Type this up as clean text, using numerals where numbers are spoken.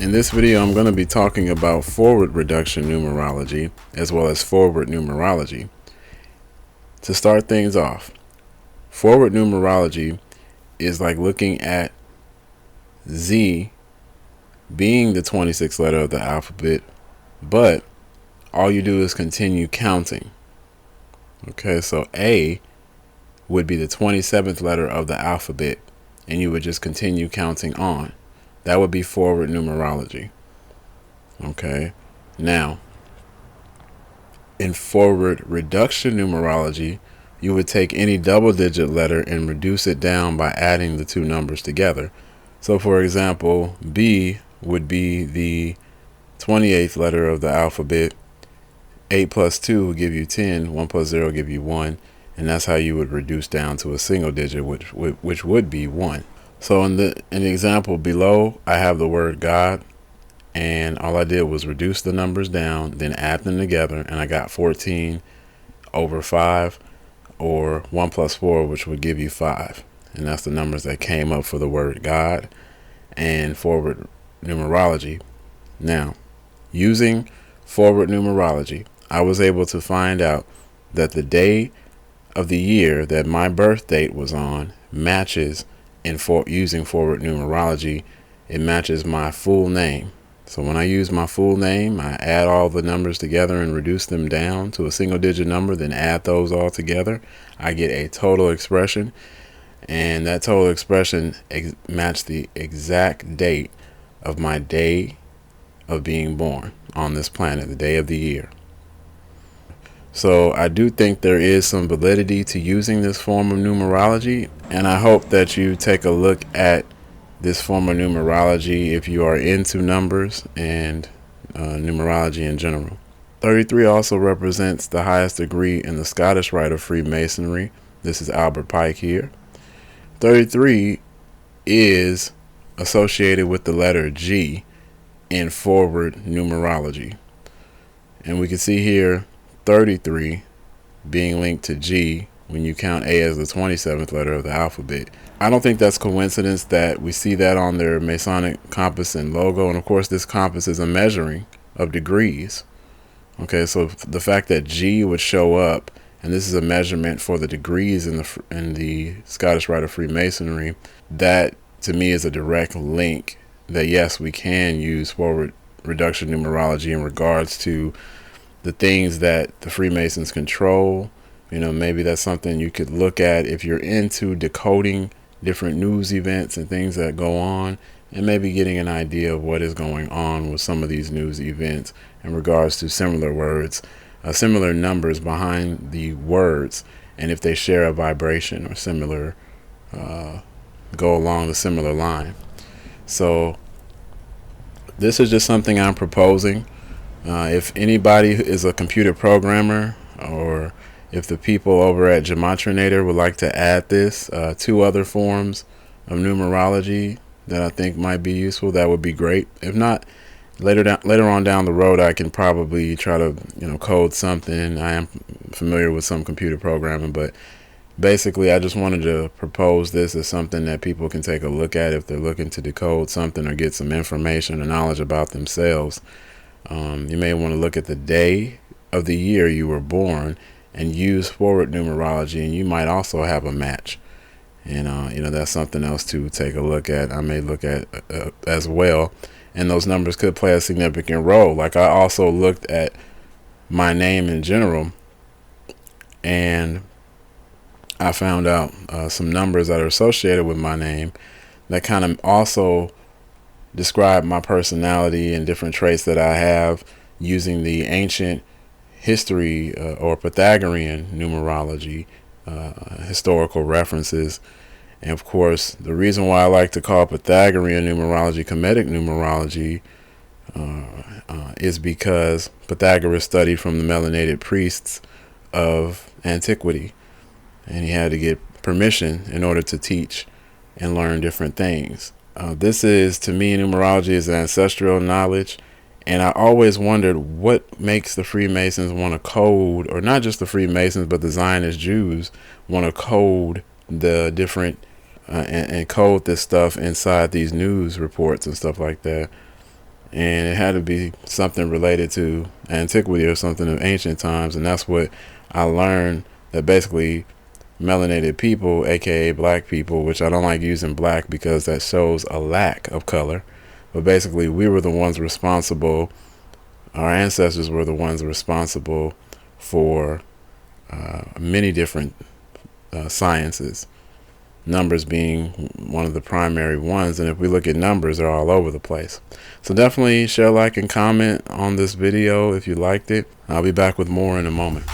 In this video, I'm going to be talking about forward reduction numerology as well as forward numerology. To start things off, forward numerology is like looking at Z being the 26th letter of the alphabet, but all you do is continue counting. Okay, so A would be the 27th letter of the alphabet, and you would just continue counting on. That would be forward numerology. Okay, now in forward reduction numerology, you would take any double digit letter and reduce it down by adding the two numbers together. So for example, B would be the 28th letter of the alphabet. 8 plus 2 will give you 10, 1 plus 0 will give you 1, and that's how you would reduce down to a single digit, which would be 1. So in the example below, I have the word God, and all I did was reduce the numbers down, then add them together, and I got 14 over 5, or 1 plus 4, which would give you 5. And that's the numbers that came up for the word God and forward numerology. Now, using forward numerology, I was able to find out that the day of the year that my birth date was on matches using forward numerology. It matches my full name. So when I use my full name, I add all the numbers together and reduce them down to a single digit number, then add those all together. I get a total expression, and that total expression matched the exact date of my day of being born on this planet, the day of the year. So I do think there is some validity to using this form of numerology, and I hope that you take a look at this form of numerology if you are into numbers and numerology in general. 33 also represents the highest degree in the Scottish rite of Freemasonry. This is Albert Pike here. 33 is associated with the letter G in forward numerology. And we can see here 33 being linked to G when you count A as the 27th letter of the alphabet. I don't think that's coincidence that we see that on their Masonic compass and logo. And of course, this compass is a measuring of degrees. Okay, so the fact that G would show up, and this is a measurement for the degrees in the Scottish rite of Freemasonry, that to me is a direct link that yes, we can use forward reduction numerology in regards to the things that the Freemasons control. You know, maybe that's something you could look at if you're into decoding different news events and things that go on, and maybe getting an idea of what is going on with some of these news events in regards to similar words, similar numbers behind the words, and if they share a vibration or similar, go along the similar line. So this is just something I'm proposing. If anybody is a computer programmer, or if the people over at Kmtcminds would like to add this to other forms of numerology that I think might be useful, that would be great. If not, later on down the road, I can probably try to code something. I am familiar with some computer programming, but basically I just wanted to propose this as something that people can take a look at if they're looking to decode something or get some information or knowledge about themselves. You may want to look at the day of the year you were born and use forward numerology, and you might also have a match. And that's something else to take a look at. I may look at as well, and those numbers could play a significant role. Like, I also looked at my name in general, and I found out some numbers that are associated with my name that kind of also describe my personality and different traits that I have using the ancient history or Pythagorean numerology, historical references. And of course, the reason why I like to call Pythagorean numerology Kemetic numerology is because Pythagoras studied from the melanated priests of antiquity, and he had to get permission in order to teach and learn different things. This is, to me, numerology is ancestral knowledge, and I always wondered what makes the Freemasons want to code, or not just the Freemasons, but the Zionist Jews want to code the different and code this stuff inside these news reports and stuff like that. and it had to be something related to antiquity or something of ancient times. And that's what I learned, that basically melanated people, aka black people, which I don't like using black because that shows a lack of color, but basically we were the ones responsible, our ancestors were the ones responsible for many different sciences, numbers being one of the primary ones. And if we look at numbers, they're all over the place. So definitely share, like, and comment on this video if you liked it. I'll be back with more in a moment.